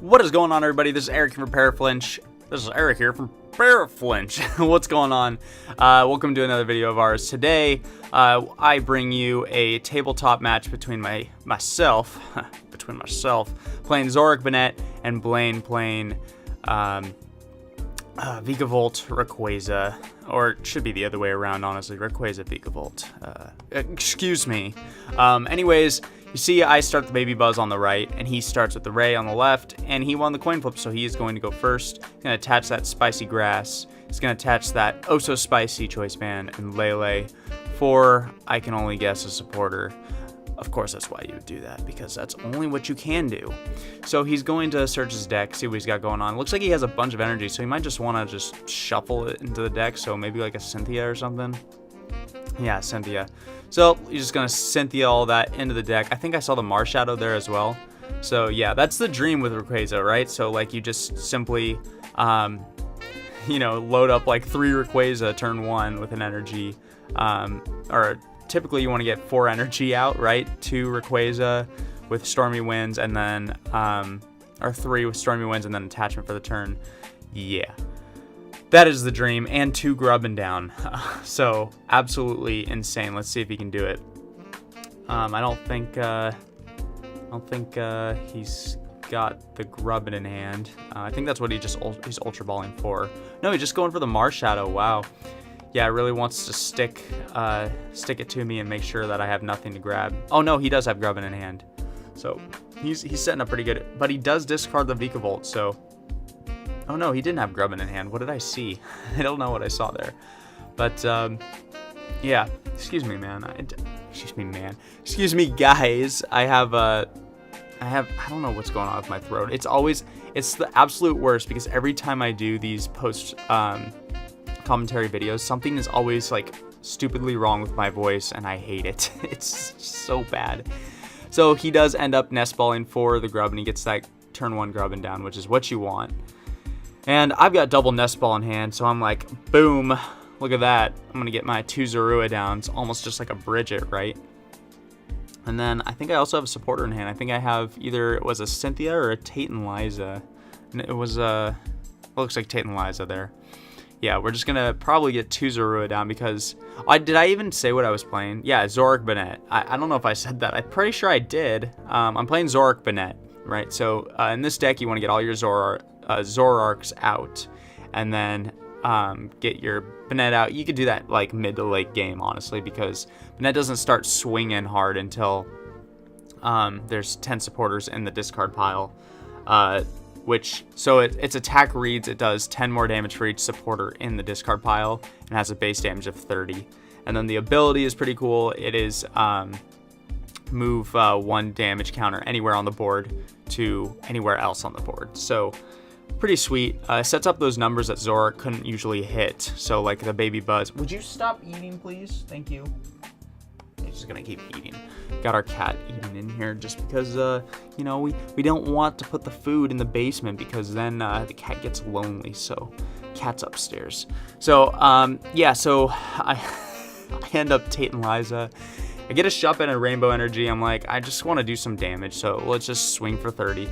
What is going on, everybody? This is Eric from ParaFlinch. This is Eric here from ParaFlinch. What's going on? Welcome to another video of ours. Today, I bring you a tabletop match between myself, playing Zoronette, and Blaine playing VikaVolt Rayquaza, or it should be the other way around, honestly. Rayquaza VikaVolt. Excuse me. Anyways, you see I start the Baby Buzz on the right, and he starts with the Ray on the left, and he won the coin flip, so he is going to go first. He's going to attach that Spicy Grass. He's going to attach that oh-so-spicy Choice Band and Lele for, I can only guess, a supporter. Of course, that's why you would do that, because that's only what you can do. So he's going to search his deck, see what he's got going on. Looks like he has a bunch of energy, so he might just want to just shuffle it into the deck, so maybe like a Cynthia or something. Yeah, Cynthia. So you're just going to Cynthia all that into the deck. I think I saw the Marshadow there as well. So yeah, that's the dream with Rayquaza, right? So like you just simply, you know, load up like 3 Rayquaza turn 1 with an energy, or typically you want to get 4 energy out, right? 2 Rayquaza with Stormy Winds, and then, or 3 with Stormy Winds, and then attachment for the turn. Yeah. That is the dream, and 2 Grubbin down. So, absolutely insane. Let's see if he can do it. I don't think he's got the Grubbin in hand. I think that's what he's Ultra Balling for. No, he's just going for the Marshadow. Wow. Yeah, really wants to stick it to me and make sure that I have nothing to grab. Oh no, he does have Grubbin in hand. So, he's setting up pretty good. But he does discard the VikaVolt, so... Oh no, he didn't have Grubbin in hand. What did I see? I don't know what I saw there. But, yeah. Excuse me, man. Excuse me, guys. I don't know what's going on with my throat. It's the absolute worst, because every time I do these commentary videos, something is always, like, stupidly wrong with my voice, and I hate it. It's so bad. So he does end up nest balling for the Grubbin. He gets that turn 1 Grubbin down, which is what you want. And I've got double nest ball in hand, so I'm like, boom, look at that. I'm going to get my 2 Zorua down. It's almost just like a Bridget, right? And then I think I also have a supporter in hand. I think I have either it was a Cynthia or a Tate and Liza. And it was looks like Tate and Liza there. Yeah, we're just going to probably get 2 Zorua down because... did I even say what I was playing? Yeah, Zoronette. I don't know if I said that. I'm pretty sure I did. I'm playing Zoronette, right? So in this deck, you want to get all your Zoroarks out, and then get your Banette out. You could do that like mid to late game, honestly, because Banette doesn't start swinging hard until there's 10 supporters in the discard pile. So its attack reads, it does 10 more damage for each supporter in the discard pile, and has a base damage of 30. And then the ability is pretty cool. It is move 1 damage counter anywhere on the board to anywhere else on the board. So pretty sweet. Sets up those numbers that Zora couldn't usually hit. So like the Baby Buzz. Would you stop eating, please? Thank you. I'm just gonna keep eating. Got our cat eating in here just because, you know, we don't want to put the food in the basement, because then the cat gets lonely. So cat's upstairs. So yeah. So I end up Tate and Liza. I get a shop and a Rainbow Energy. I'm like, I just want to do some damage, so let's just swing for 30.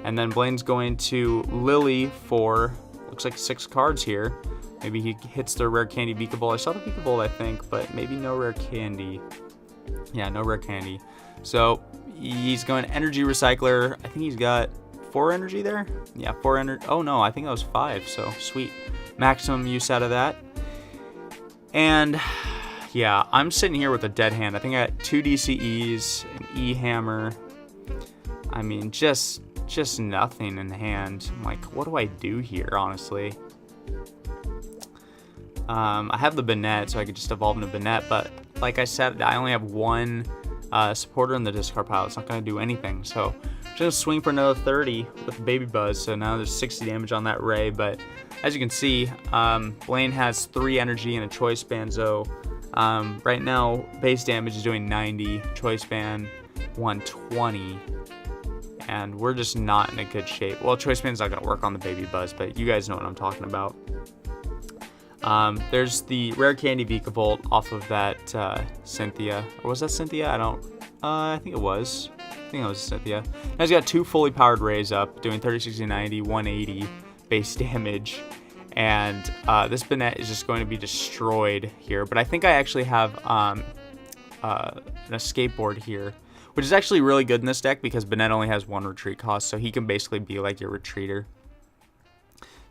And then Blaine's going to Lily for, looks like 6 cards here. Maybe he hits the Rare Candy VikaVolt. I saw the VikaVolt, I think, but maybe no Rare Candy. Yeah, no Rare Candy. So he's going Energy Recycler. I think he's got 4 energy there. Yeah, 4 energy. Oh no, I think that was 5, so sweet. Maximum use out of that. And yeah, I'm sitting here with a dead hand. I think I got 2 DCEs, an E-Hammer. I mean, just nothing in hand. I'm like, what do I do here, honestly? I have the Banette, so I could just evolve into Banette, but like I said, I only have 1 supporter in the discard pile. It's not going to do anything, so I'm just going to swing for another 30 with the Baby Buzz. So now there's 60 damage on that Ray, but as you can see, Blaine has 3 energy and a Choice Band, so right now base damage is doing 90, Choice Band 120. And we're just not in a good shape. Well, Choice Band's not going to work on the Baby Buzz, but you guys know what I'm talking about. There's the Rare Candy VikaVolt off of that Cynthia. Or was that Cynthia? I think it was. think that was Cynthia. Now he's got 2 fully powered rays up, doing 30, 60, 90, 180 base damage. And this Banette is just going to be destroyed here. But I think I actually have an escape board here, which is actually really good in this deck because Banette only has 1 retreat cost, so he can basically be like your retreater.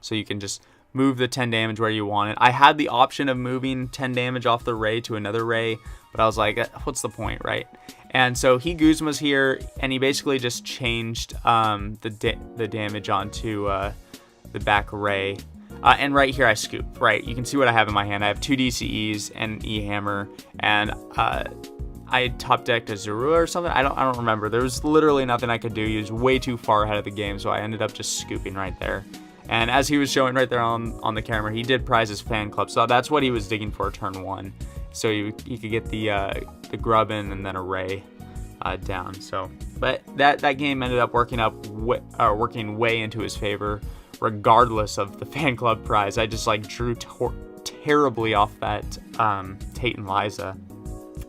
So you can just move the 10 damage where you want it. I had the option of moving 10 damage off the Ray to another Ray, but I was like, what's the point, right? And so he Guzma's here, and he basically just changed the damage onto the back Ray. And right here I scoop, right? You can see what I have in my hand. I have 2 DCEs and an E-Hammer, and I top decked a Zorua or something. I don't remember. There was literally nothing I could do. He was way too far ahead of the game, so I ended up just scooping right there. And as he was showing right there on the camera, he did prize his fan club, so that's what he was digging for turn 1. So you could get the Grubbin and then a Ray down. So, but that game ended up working way into his favor, regardless of the fan club prize. I just like drew terribly off that Tate and Liza.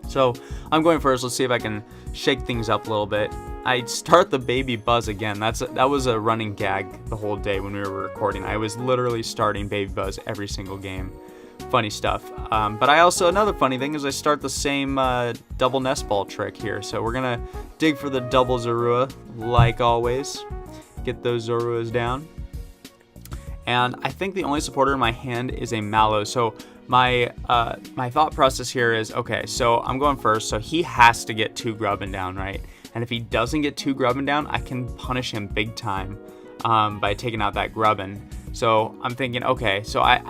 So I'm going first. Let's see if I can shake things up a little bit. I start the Baby Buzz again. That was a running gag the whole day when we were recording. I was literally starting Baby Buzz every single game. Funny stuff. But I also, another funny thing is I start the same double nest ball trick here. So we're gonna dig for the double Zorua like always. Get those Zoruas down. And I think the only supporter in my hand is a Mallow. So my thought process here is, okay, so I'm going first. So he has to get 2 Grubbin down, right? And if he doesn't get 2 Grubbin down, I can punish him big time by taking out that Grubbin. So I'm thinking, okay, so I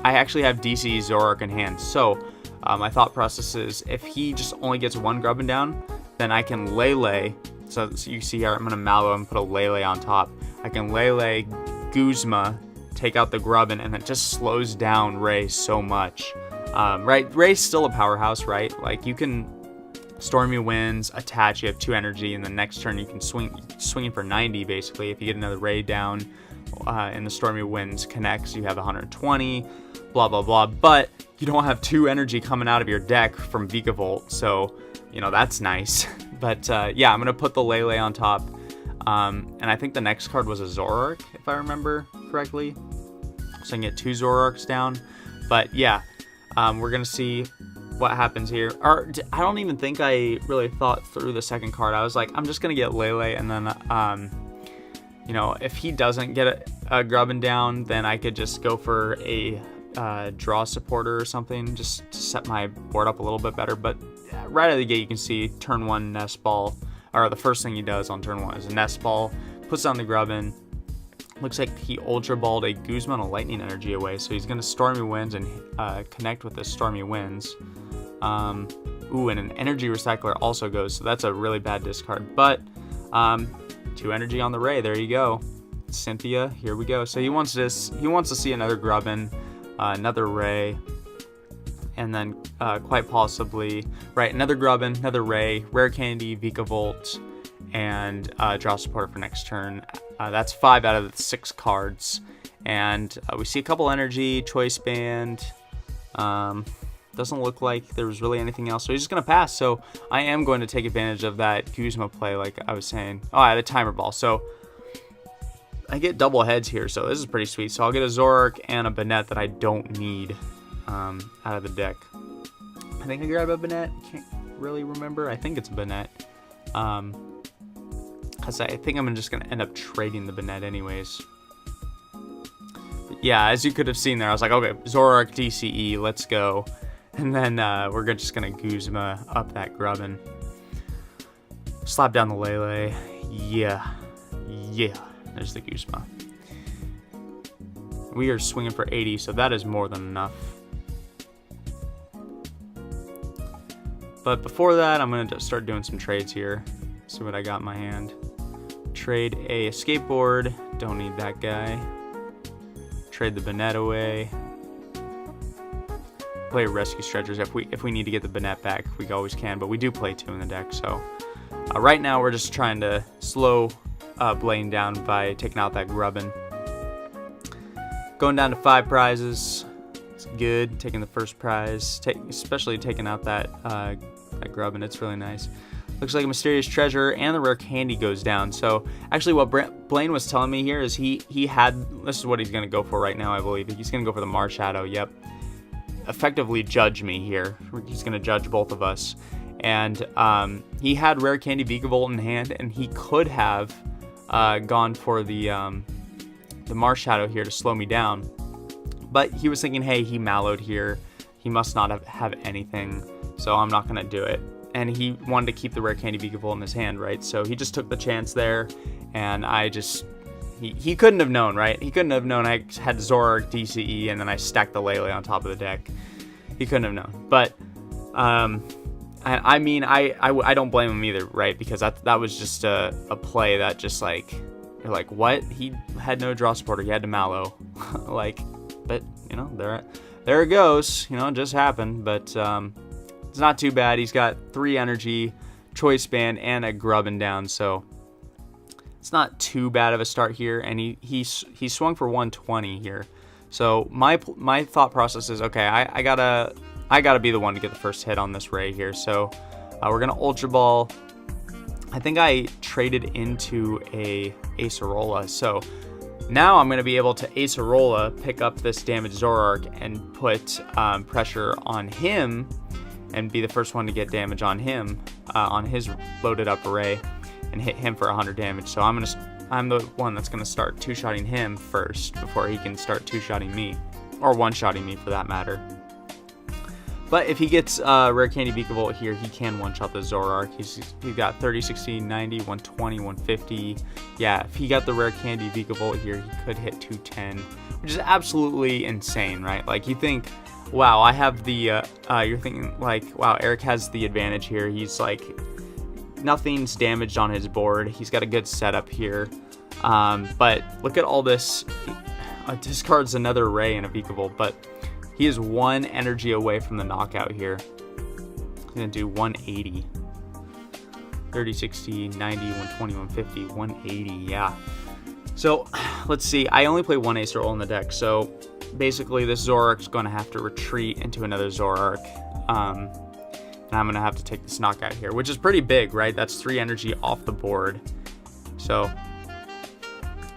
actually have DC Zoroark in hand. So my thought process is, if he just only gets 1 Grubbin down, then I can Lele. So you see here, I'm going to Mallow and put a Lele on top. I can Lele Guzma, take out the Grubbin, and it just slows down Ray so much. Right, Ray's still a powerhouse, right? Like, you can Stormy Winds, attach, you have 2 energy, and the next turn you can swing for 90 basically. If you get another Ray down and the Stormy Winds connects, you have 120, blah blah blah. But you don't have 2 energy coming out of your deck from Vikavolt, so you know that's nice. But yeah, I'm gonna put the Lele on top, and I think the next card was a Zoroark, if I remember correctly. So I can get 2 Zoroarks down. But yeah, we're gonna see what happens here. Or I don't even think I really thought through the second card. I was like, I'm just gonna get Lele, and then you know, if he doesn't get a Grubbin down, then I could just go for a draw supporter or something, just to set my board up a little bit better. But right out of the gate, you can see turn 1 Nest Ball, or the first thing he does on turn 1 is a Nest Ball, puts down the Grubbin. Looks like he Ultra Balled a Guzma and a Lightning Energy away, so he's going to Stormy Winds and connect with the Stormy Winds. Ooh, and an Energy Recycler also goes, so that's a really bad discard. But 2 energy on the Ray, there you go. Cynthia, here we go. So he wants to see another Grubbin, another Ray, and then quite possibly, right, another Grubbin, another Ray, Rare Candy, Vikavolt, and draw supporter for next turn. That's 5 out of the 6 cards. And we see a couple energy, Choice Band. Doesn't look like there was really anything else, so he's just going to pass. So I am going to take advantage of that Guzma play, like I was saying. Oh, I had a Timer Ball, so I get double heads here, so this is pretty sweet. So I'll get a Zoroark and a Banette that I don't need out of the deck. I think I grabbed a Banette. Can't really remember. I think it's a Banette. Because I think I'm just going to end up trading the Banette anyways. But yeah, as you could have seen there, I was like, okay, Zoroark DCE, let's go. And then we're just going to Guzma up that Grubbin. Slap down the Lele. Yeah. There's the Guzma. We are swinging for 80, so that is more than enough. But before that, I'm going to start doing some trades here. See what I got in my hand. Trade a skateboard. Don't need that guy. Trade the Banette away. Play Rescue Stretchers if we need to get the Banette back. We always can, but we do play 2 in the deck. So right now we're just trying to slow Blaine down by taking out that Grubbin. Going down to 5 prizes. It's good. Taking the first prize, especially taking out that Grubbin. It's really nice. Looks like a mysterious treasure, and the rare candy goes down. So actually what Blaine was telling me here is he had, this is what he's going to go for right now, I believe. He's going to go for the Marshadow, yep. Effectively judge me here. He's going to judge both of us. And he had rare candy Vikavolt in hand, and he could have gone for the Marshadow here to slow me down. But he was thinking, hey, he mallowed here. He must not have anything, so I'm not going to do it. And he wanted to keep the rare candy Vikavolt in his hand, right? So he just took the chance there, and he couldn't have known, right? He couldn't have known I had Zoroark, DCE, and then I stacked the Lele on top of the deck. He couldn't have known. But I mean, I don't blame him either, right? Because that was just a play that just like, you're like, what? He had no draw supporter. He had to mallow. Like, but, you know, there it goes. You know, it just happened. But it's not too bad. He's got 3 energy, choice band, and a grubbing down. So it's not too bad of a start here. And he swung for 120 here. So my thought process is, okay, I gotta be the one to get the first hit on this Ray here. So we're gonna Ultra Ball. I think I traded into a Acerola. So now I'm gonna be able to Acerola, pick up this damaged Zoroark, and put pressure on him, and be the first one to get damage on him, on his loaded up array, and hit him for 100 damage. So I'm the one that's gonna start 2-shotting him first before he can start 2-shotting me, or 1-shotting me for that matter. But if he gets rare candy Vikavolt here, he can 1-shot the Zoroark. He's got 30, 60, 90, 120, 150. Yeah, if he got the rare candy Vikavolt here, he could hit 210, which is absolutely insane, right? Like, you think, wow, I have the, you're thinking, like, wow, Eric has the advantage here. He's like, nothing's damaged on his board. He's got a good setup here. But look at all this. Discards another Ray and a Vikavolt, but he is 1 energy away from the knockout here. He's going to do 180. 30, 60, 90, 120, 150, 180, yeah. So, let's see. I only play 1 Acerola in the deck, so basically this Zoroark's going to have to retreat into another Zoroark. And I'm going to have to take this knockout here, which is pretty big, right? That's 3 energy off the board. So,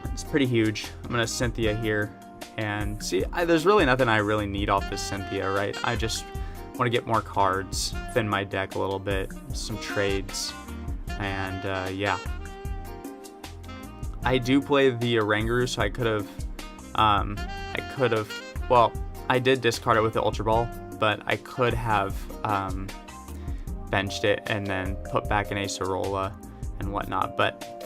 it's pretty huge. I'm going to Cynthia here. And see, there's really nothing I really need off this Cynthia, right? I just want to get more cards, thin my deck a little bit, some trades, and yeah. I do play the Oranguru, so well, I did discard it with the Ultra Ball, but I could have benched it and then put back an Acerola and whatnot, but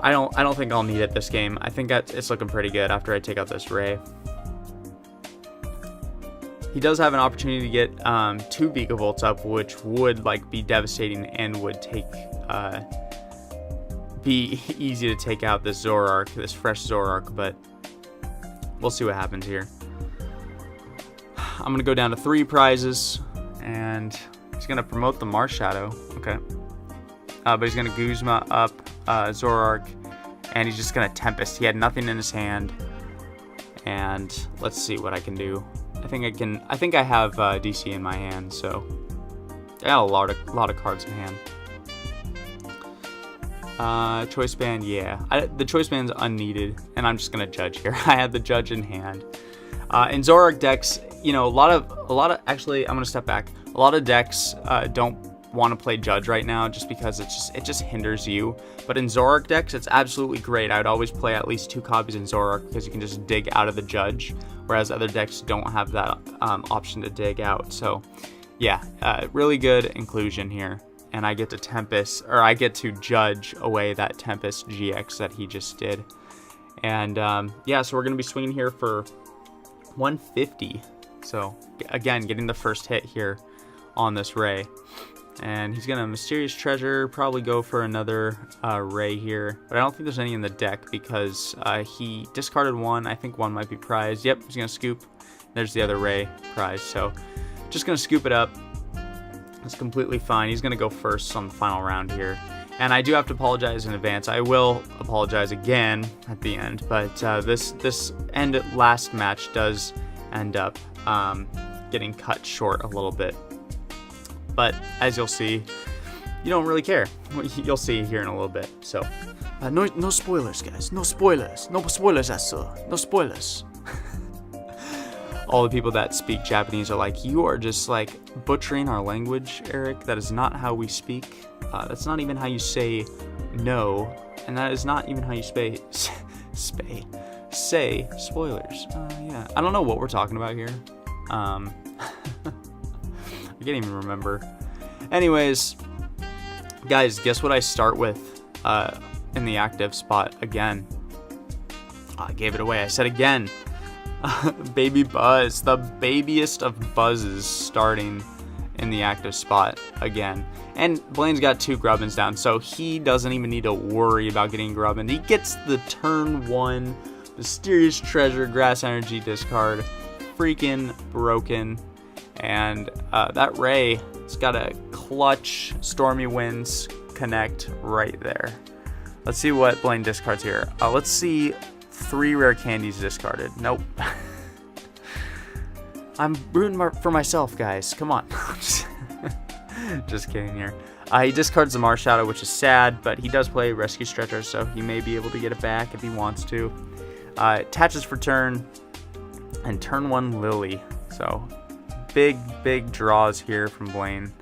I don't think I'll need it this game. I think it's looking pretty good after I take out this Ray. He does have an opportunity to get 2 Vikavolts up, which would like be devastating and would be easy to take out this Zoroark, this fresh Zoroark, but we'll see what happens here. I'm gonna go down to 3 prizes, and he's gonna promote the Marshadow. Okay. But he's going to Guzma up Zoroark, and he's just going to Tempest. He had nothing in his hand, and let's see what I can do. I think I have DC in my hand, so I got a lot of cards in hand. Choice band, yeah. The choice band's unneeded, and I'm just going to judge here. I had the judge in hand. In Zoroark decks, you know, a lot of actually, I'm going to step back. A lot of decks don't want to play judge right now just because it just hinders you, but in Zoroark decks it's absolutely great. I would always play at least 2 copies in Zoroark because you can just dig out of the judge, whereas other decks don't have that option to dig out. So yeah, really good inclusion here, and I get to Tempest, or I get to judge away that Tempest GX that he just did. And yeah, so we're gonna be swinging here for 150. So again, getting the first hit here on this Ray. And he's going to Mysterious Treasure, probably go for another Ray here. But I don't think there's any in the deck because he discarded 1. I think 1 might be prized. Yep, he's going to scoop. There's the other Ray prize. So just going to scoop it up. It's completely fine. He's going to go first on the final round here. And I do have to apologize in advance. I will apologize again at the end. But this last match does end up getting cut short a little bit. But as you'll see, you don't really care. You'll see here in a little bit. So, no spoilers, guys. No spoilers. No spoilers, no spoilers. All the people that speak Japanese are like, you are just like butchering our language, Eric. That is not how we speak. That's not even how you say no, and that is not even how you say spoilers. Yeah, I don't know what we're talking about here. I can't even remember. Anyways, guys, guess what I start with in the active spot again? I gave it away. I said again. Baby Buzz, the babiest of buzzes, starting in the active spot again. And Blaine's got 2 Grubbins down, so he doesn't even need to worry about getting Grubbin. He gets the turn 1 Mysterious Treasure Grass Energy discard. Freaking broken. And that Ray, it's got a clutch Stormy Winds connect right there. Let's see what Blaine discards here. Let's see 3 rare candies discarded. Nope. I'm rooting for myself, guys. Come on. Just kidding here. He discards the Marshadow, which is sad, but he does play Rescue Stretcher, so he may be able to get it back if he wants to. Attaches for turn, and turn 1 Lily. So big draws here from Blaine.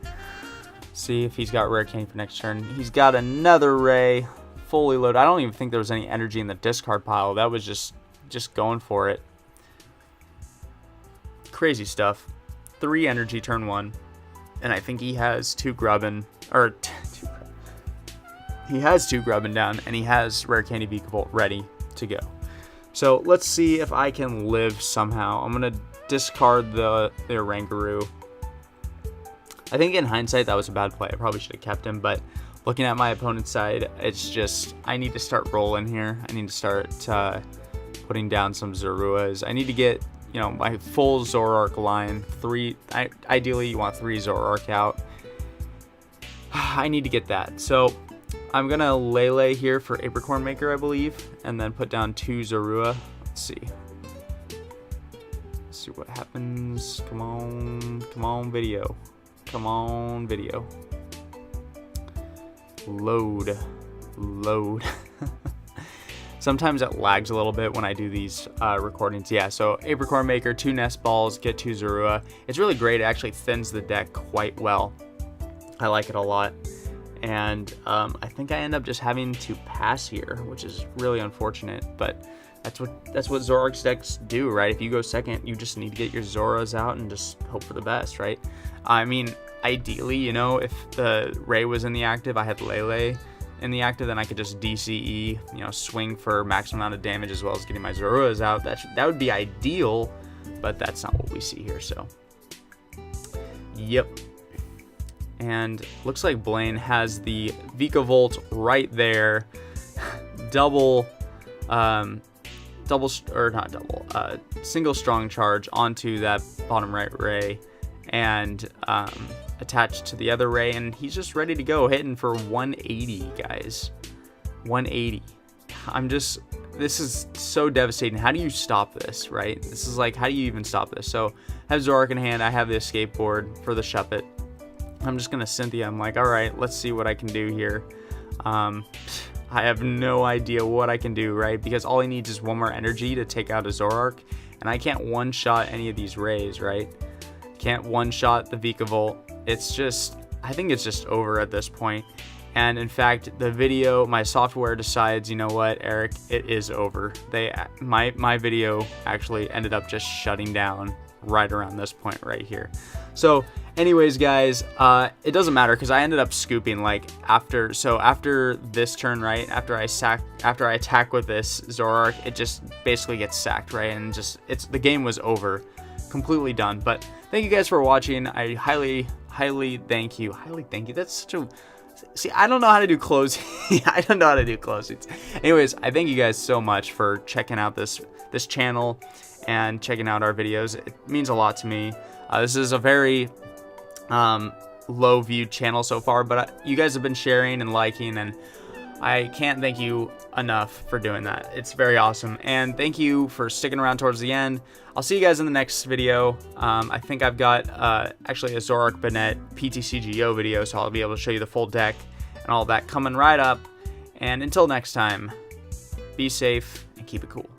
See if he's got rare candy for next turn. He's got another Ray. Fully loaded. I don't even think there was any energy in the discard pile. That was just going for it. Crazy stuff. 3 energy turn 1, and I think he has 2 Grubbin, or he has 2 Grubbin down, and he has rare candy VikaVolt ready to go. So let's see if I can live somehow. I'm gonna discard the Rangaroo. I think in hindsight that was a bad play. I probably should have kept him, but looking at my opponent's side, it's just, I need to start rolling here. I need to start putting down some Zoruas. I need to get, you know, my full Zoroark line. Ideally, you want 3 Zoroark out. I need to get that. So I'm going to Lele here for Apricorn Maker, I believe, and then put down 2 Zorua. Let's see. Let's see what happens. Come on, video. Come on, video. Load. Sometimes it lags a little bit when I do these recordings. Yeah, so Apricorn Maker, 2 Nest Balls, get 2 Zorua. It's really great. It actually thins the deck quite well. I like it a lot. And I think I end up just having to pass here, which is really unfortunate. But that's what Zoroark's decks do, right? If you go second, you just need to get your Zoras out and just hope for the best, right? I mean, ideally, you know, if the Ray was in the active, I had Lele in the active, then I could just DCE, you know, swing for maximum amount of damage as well as getting my Zoruas out. That would be ideal, but that's not what we see here, so. Yep. And looks like Blaine has the VikaVolt right there. Single strong charge onto that bottom right Ray, and attached to the other Ray, and he's just ready to go, hitting for 180, guys. 180. This is so devastating. How do you stop this, right? This is like, how do you even stop this? So I have Zoroark in hand. I have the escape board for the Shuppet. I'm just gonna Cynthia. I'm like, all right, let's see what I can do here. I have no idea what I can do, right? Because all he needs is 1 more energy to take out a Zoroark, and I can't one-shot any of these Rays, right? Can't one-shot the VikaVolt. It's just, I think it's just over at this point. And in fact, the video, my software decides, you know what, Eric, it is over. My video actually ended up just shutting down right around this point right here. So anyways, guys, it doesn't matter because I ended up scooping like after this turn, right, after I attack with this Zoroark, it just basically gets sacked, right? And just the game was over, completely done. But thank you guys for watching. I highly thank you. That's such a, see, I don't know how to do closing. I don't know how to do closings. Anyways, I thank you guys so much for checking out this channel and checking out our videos. It means a lot to me. This is a very low viewed channel so far, but you guys have been sharing and liking, and I can't thank you enough for doing that. It's very awesome. And thank you for sticking around towards the end. I'll see you guys in the next video. I think I've got actually a Zoronette PTCGO video, so I'll be able to show you the full deck and all that coming right up. And until next time, be safe and keep it cool.